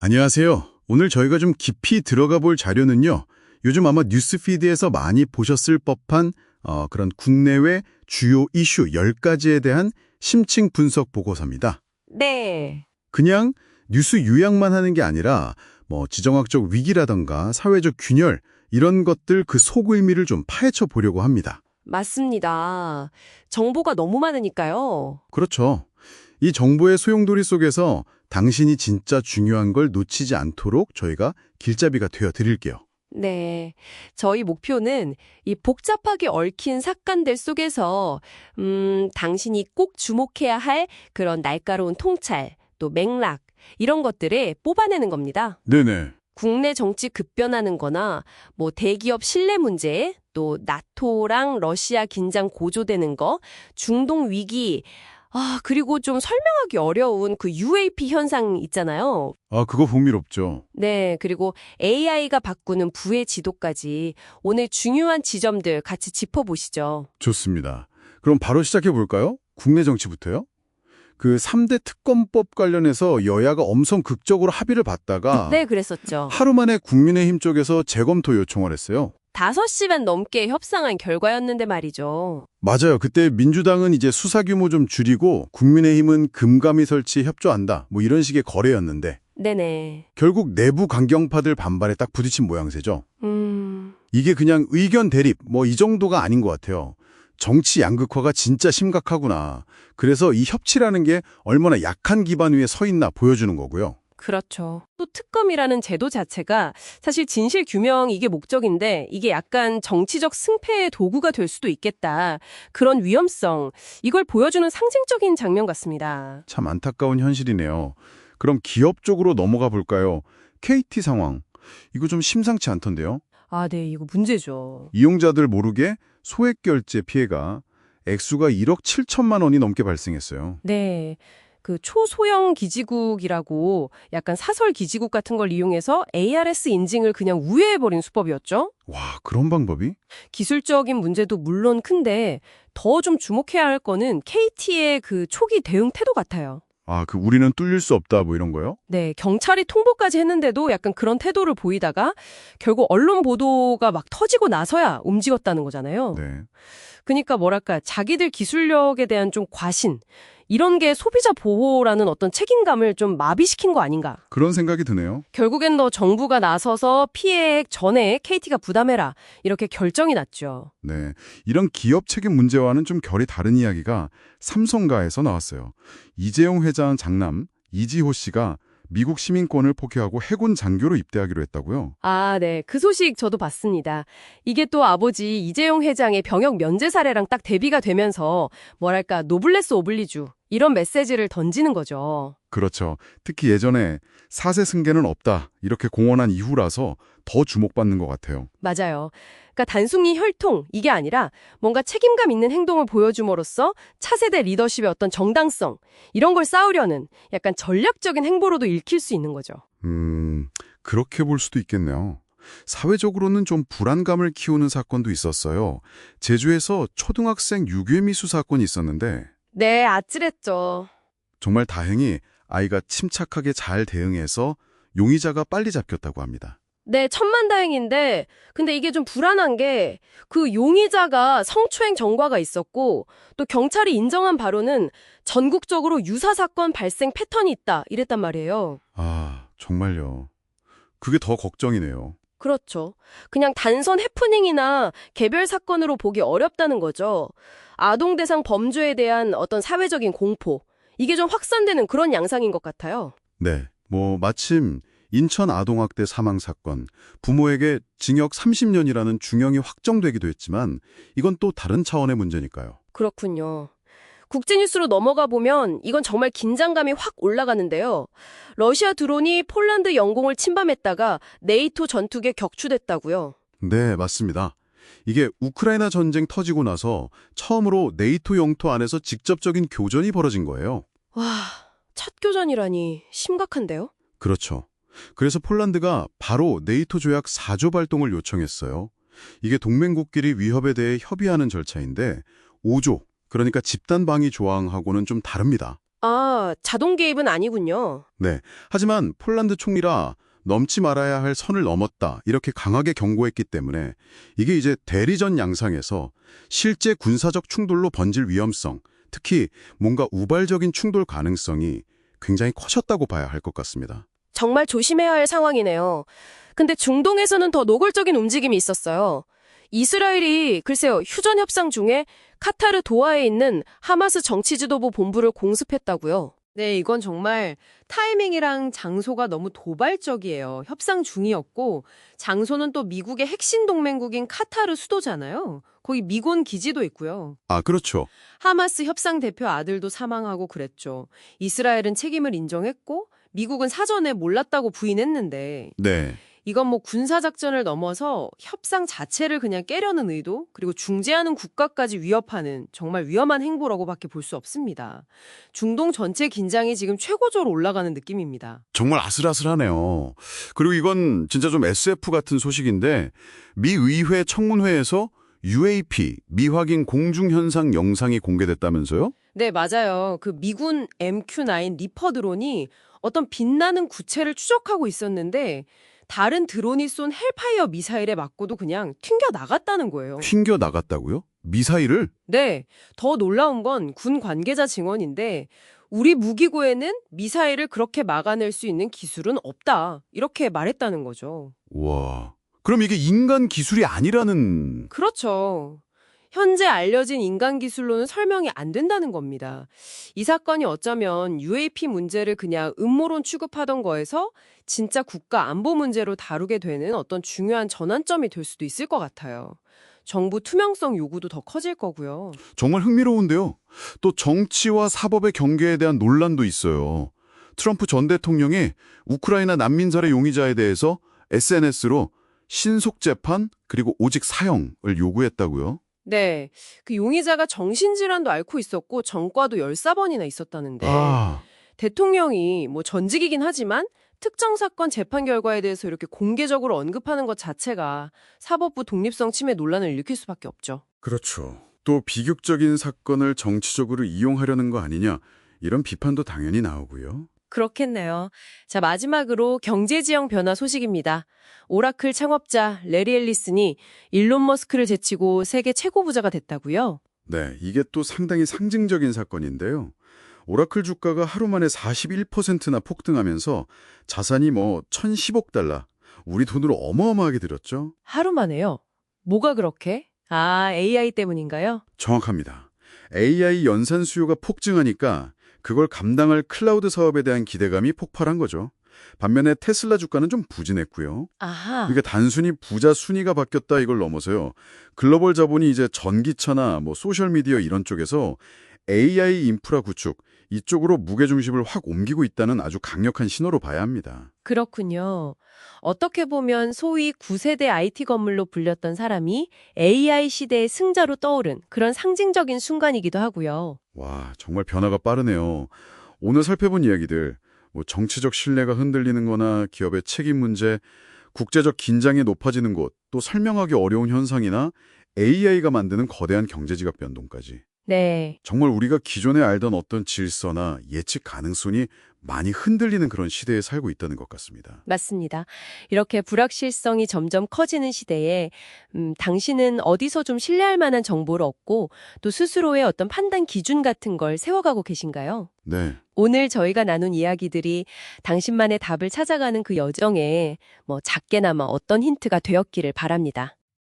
안녕하세요. 오늘 저희가 좀 깊이 들어가 볼 자료는요. 요즘 아마 뉴스피드에서 많이 보셨을 법한 그런 국내외 주요 이슈 10가지에 대한 심층 분석 보고서입니다. 네, 그냥 뉴스 요약만 하는 게 아니라 뭐 지정학적 위기라던가 사회적 균열 이런 것들 그 속의미를 좀 파헤쳐 보려고 합니다. 맞습니다. 정보가 너무 많으니까요. 그렇죠. 이 정보의 소용돌이 속에서 당신이 진짜 중요한 걸 놓치지 않도록 저희가 길잡이가 되어 드릴게요. 네, 저희 목표는 이 복잡하게 얽힌 삭간들 속에서 당신이 꼭 주목해야 할 그런 날카로운 통찰, 또 맥락, 이런 것들을 뽑아내는 겁니다. 네네. 국내 정치 급변하는 거나 뭐 대기업 신뢰 문제, 또 나토랑 러시아 긴장 고조되는 거, 중동 위기, 그리고 좀 설명하기 어려운 그 UAP 현상 있잖아요. 그거 흥미롭죠. 네, 그리고 AI가 바꾸는 부의 지도까지 오늘 중요한 지점들 같이 짚어보시죠. 좋습니다. 그럼 바로 시작해 볼까요? 국내 정치부터요? 그 3대 특검법 관련해서 여야가 엄청 극적으로 합의를 봤다가 네, 그랬었죠. 하루 만에 국민의힘 쪽에서 재검토 요청을 했어요. 5시간 넘게 협상한 결과였는데 말이죠. 맞아요. 그때 민주당은 이제 수사 규모 좀 줄이고 국민의힘은 금감위 설치 협조한다. 뭐 이런 식의 거래였는데 네네. 결국 내부 강경파들 반발에 딱 부딪힌 모양새죠. 음, 이게 그냥 의견 대립 뭐 이 정도가 아닌 것 같아요. 정치 양극화가 진짜 심각하구나. 그래서 이 협치라는 게 얼마나 약한 기반 위에 서 있나 보여주는 거고요. 그렇죠. 또 특검이라는 제도 자체가 사실 진실 규명 이게 목적인데 이게 약간 정치적 승패의 도구가 될 수도 있겠다. 그런 위험성, 이걸 보여주는 상징적인 장면 같습니다. 참 안타까운 현실이네요. 그럼 기업 쪽으로 넘어가 볼까요? KT 상황. 이거 좀 심상치 않던데요. 네, 이거 문제죠. 이용자들 모르게 소액 결제 피해가 액수가 1억 7천만 원이 넘게 발생했어요. 네. 그 초소형 기지국이라고 약간 사설 기지국 같은 걸 이용해서 ARS 인증을 그냥 우회해버린 수법이었죠. 와, 그런 방법이? 기술적인 문제도 물론 큰데 더 좀 주목해야 할 거는 KT의 그 초기 대응 태도 같아요. 우리는 뚫릴 수 없다 뭐 이런 거요? 네, 경찰이 통보까지 했는데도 약간 그런 태도를 보이다가 결국 언론 보도가 막 터지고 나서야 움직였다는 거잖아요. 네. 그러니까 뭐랄까 자기들 기술력에 대한 좀 과신, 이런 게 소비자 보호라는 어떤 책임감을 좀 마비시킨 거 아닌가. 그런 생각이 드네요. 결국엔 너 정부가 나서서 피해액 전에 KT가 부담해라. 이렇게 결정이 났죠. 네. 이런 기업 책임 문제와는 좀 결이 다른 이야기가 삼성가에서 나왔어요. 이재용 회장 장남 이지호 씨가 미국 시민권을 포기하고 해군 장교로 입대하기로 했다고요? 네. 그 소식 저도 봤습니다. 이게 또 아버지 이재용 회장의 병역 면제 사례랑 딱 대비가 되면서 뭐랄까 노블레스 오블리주 이런 메시지를 던지는 거죠. 그렇죠. 특히 예전에 사세 승계는 없다 이렇게 공언한 이후라서 더 주목받는 것 같아요. 맞아요. 그러니까 단순히 혈통 이게 아니라 뭔가 책임감 있는 행동을 보여줌으로써 차세대 리더십의 어떤 정당성 이런 걸 쌓으려는 약간 전략적인 행보로도 읽힐 수 있는 거죠. 그렇게 볼 수도 있겠네요. 사회적으로는 좀 불안감을 키우는 사건도 있었어요. 제주에서 초등학생 유괴미수 사건이 있었는데 네, 아찔했죠. 정말 다행히 아이가 침착하게 잘 대응해서 용의자가 빨리 잡혔다고 합니다. 네, 천만다행인데 근데 이게 좀 불안한 게 그 용의자가 성추행 전과가 있었고 또 경찰이 인정한 바로는 전국적으로 유사 사건 발생 패턴이 있다 이랬단 말이에요. 정말요. 그게 더 걱정이네요. 그렇죠. 그냥 단선 해프닝이나 개별 사건으로 보기 어렵다는 거죠. 아동 대상 범죄에 대한 어떤 사회적인 공포, 이게 좀 확산되는 그런 양상인 것 같아요. 네, 마침 인천 아동학대 사망 사건, 부모에게 징역 30년이라는 중형이 확정되기도 했지만 이건 또 다른 차원의 문제니까요. 그렇군요. 국제뉴스로 넘어가 보면 이건 정말 긴장감이 확 올라가는데요. 러시아 드론이 폴란드 영공을 침범했다가 네이토 전투기에 격추됐다고요. 네, 맞습니다. 이게 우크라이나 전쟁 터지고 나서 처음으로 네이토 영토 안에서 직접적인 교전이 벌어진 거예요. 와, 첫 교전이라니 심각한데요? 그렇죠. 그래서 폴란드가 바로 네이토 조약 4조 발동을 요청했어요. 이게 동맹국끼리 위협에 대해 협의하는 절차인데 5조, 그러니까 집단 방위 조항하고는 좀 다릅니다. 아, 자동 개입은 아니군요. 네. 하지만 폴란드 총리라 넘지 말아야 할 선을 넘었다 이렇게 강하게 경고했기 때문에 이게 이제 대리전 양상에서 실제 군사적 충돌로 번질 위험성, 특히 뭔가 우발적인 충돌 가능성이 굉장히 커졌다고 봐야 할 것 같습니다. 정말 조심해야 할 상황이네요. 근데 중동에서는 더 노골적인 움직임이 있었어요. 이스라엘이 글쎄요, 휴전 협상 중에 카타르 도하에 있는 하마스 정치지도부 본부를 공습했다고요. 네, 이건 정말 타이밍이랑 장소가 너무 도발적이에요. 협상 중이었고, 장소는 또 미국의 핵심 동맹국인 카타르 수도잖아요. 거기 미군 기지도 있고요. 아, 그렇죠. 하마스 협상 대표 아들도 사망하고 그랬죠. 이스라엘은 책임을 인정했고, 미국은 사전에 몰랐다고 부인했는데, 네. 이건 뭐 군사작전을 넘어서 협상 자체를 그냥 깨려는 의도, 그리고 중재하는 국가까지 위협하는 정말 위험한 행보라고밖에 볼 수 없습니다. 중동 전체 긴장이 지금 최고조로 올라가는 느낌입니다. 정말 아슬아슬하네요. 그리고 이건 진짜 좀 SF 같은 소식인데 미 의회 청문회에서 UAP, 미확인 공중현상 영상이 공개됐다면서요? 네, 맞아요. 그 미군 MQ-9 리퍼 드론이 어떤 빛나는 구체를 추적하고 있었는데 다른 드론이 쏜 헬파이어 미사일에 맞고도 그냥 튕겨 나갔다는 거예요. 튕겨 나갔다고요? 미사일을? 네, 더 놀라운 건 군 관계자 증언인데 우리 무기고에는 미사일을 그렇게 막아낼 수 있는 기술은 없다. 이렇게 말했다는 거죠. 와, 그럼 이게 인간 기술이 아니라는... 그렇죠. 현재 알려진 인간 기술로는 설명이 안 된다는 겁니다. 이 사건이 어쩌면 UAP 문제를 그냥 음모론 취급하던 거에서 진짜 국가 안보 문제로 다루게 되는 어떤 중요한 전환점이 될 수도 있을 것 같아요. 정부 투명성 요구도 더 커질 거고요. 정말 흥미로운데요. 또 정치와 사법의 경계에 대한 논란도 있어요. 트럼프 전 대통령이 우크라이나 난민 살해 용의자에 대해서 SNS로 신속 재판 그리고 오직 사형을 요구했다고요? 네, 그 용의자가 정신질환도 앓고 있었고 전과도 14번이나 있었다는데 아, 대통령이 뭐 전직이긴 하지만 특정 사건 재판 결과에 대해서 이렇게 공개적으로 언급하는 것 자체가 사법부 독립성 침해 논란을 일으킬 수밖에 없죠. 그렇죠. 또 비극적인 사건을 정치적으로 이용하려는 거 아니냐 이런 비판도 당연히 나오고요. 그렇겠네요. 자, 마지막으로 경제지형 변화 소식입니다. 오라클 창업자 레리 앨리슨이 일론 머스크를 제치고 세계 최고 부자가 됐다고요? 네, 이게 또 상당히 상징적인 사건인데요. 오라클 주가가 하루 만에 41%나 폭등하면서 자산이 뭐 1,010억 달러, 우리 돈으로 어마어마하게 들었죠. 하루 만에요? 뭐가 그렇게? 아, AI 때문인가요? 정확합니다. AI 연산 수요가 폭증하니까 그걸 감당할 클라우드 사업에 대한 기대감이 폭발한 거죠. 반면에 테슬라 주가는 좀 부진했고요. 아하. 이게 단순히 부자 순위가 바뀌었다 이걸 넘어서요. 글로벌 자본이 이제 전기차나 뭐 소셜미디어 이런 쪽에서 AI 인프라 구축, 이쪽으로 무게중심을 확 옮기고 있다는 아주 강력한 신호로 봐야 합니다. 그렇군요. 어떻게 보면 소위 9세대 IT 건물로 불렸던 사람이 AI 시대의 승자로 떠오른 그런 상징적인 순간이기도 하고요. 와, 정말 변화가 빠르네요. 오늘 살펴본 이야기들, 뭐 정치적 신뢰가 흔들리는 거나 기업의 책임 문제, 국제적 긴장이 높아지는 곳, 또 설명하기 어려운 현상이나 AI가 만드는 거대한 경제지각 변동까지. 네. 정말 우리가 기존에 알던 어떤 질서나 예측 가능성이 많이 흔들리는 그런 시대에 살고 있다는 것 같습니다. 맞습니다. 이렇게 불확실성이 점점 커지는 시대에 당신은 어디서 좀 신뢰할 만한 정보를 얻고 또 스스로의 어떤 판단 기준 같은 걸 세워가고 계신가요? 네, 오늘 저희가 나눈 이야기들이 당신만의 답을 찾아가는 그 여정에 뭐 작게나마 어떤 힌트가 되었기를 바랍니다.